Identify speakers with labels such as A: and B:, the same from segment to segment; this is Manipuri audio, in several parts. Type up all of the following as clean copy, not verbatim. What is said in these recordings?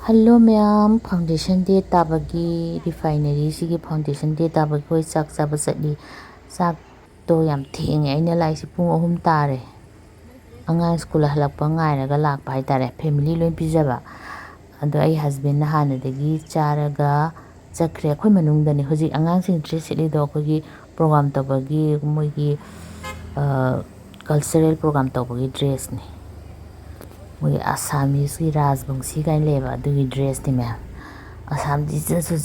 A: Hello ma'am, foundation day tabagi refinery sigi foundation day tabagi koi chak chaba chatli chak to yam thenge aina laisi pung 3 tare angang school halakpa ngairaga lakpa haitare family loi pijaba ado ai husband na hanadagi charaga chakre khoi manungdani hojik angang sing dress setlido akhoi program tabagi moigi cultural program tabagi dress ni mogi Assamese ki Rajbangshi kai leba adugi dress ni ma'am Assam ji su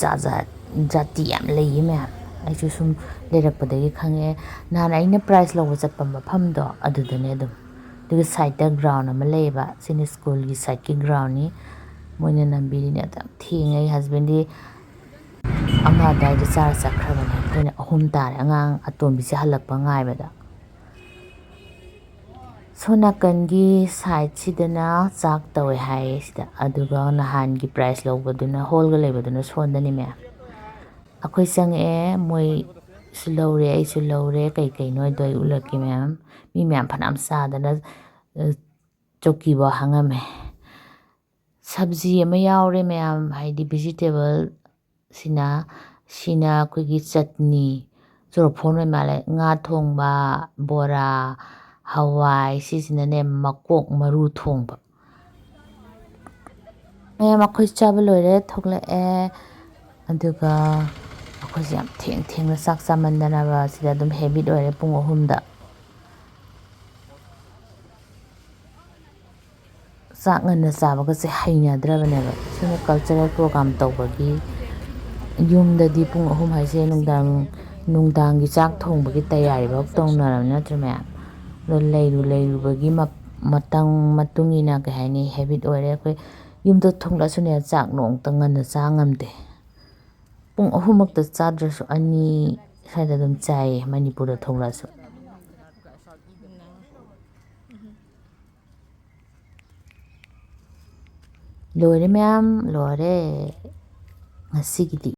A: jati yam lei ma'am aichu sum lerakpadagi khange nan aina prize lawba chatpa mafam do adudane adum dugi side da ground ama leba sini school gi side ki ground ni moina nambiri ne tam thing ai husband di ama dai da chara chakhrabane koina 3 tare angang atombi se halakpa ngaibada Sonakangi side sidana chak tawe hai sida aduga nahan gi price lawbaduna holga lebaduna sondani me akhoi change moi sulawre ai sulawre kai kai noi doi ulaki ma'am mi ma'am phanam sadana choki ba hangame sabji ama yaure ma'am haidi vegetable sina kugi chutney chorphon male nga thongba bora hawai sisinane makok maru thongba ma'am akhoi chaba loire thokla aduga akhoi jam theng na sak chamandana ba sida dum habit oire pung 3 da sak ngana chabaga se hainadrabane ba sina cultural program tawbagi yumdadi pung 3 haise nungdang gi chak thongbagi tayari bak tongnaram natra ma'am lo leiru matang matungina ka haini habit oire koi yumda thongla sune chak nong tangana cha ngamde pung 3 makta chadrasu ani saida dum chai Manipur da thongla su lore ma'am lore ngasigidi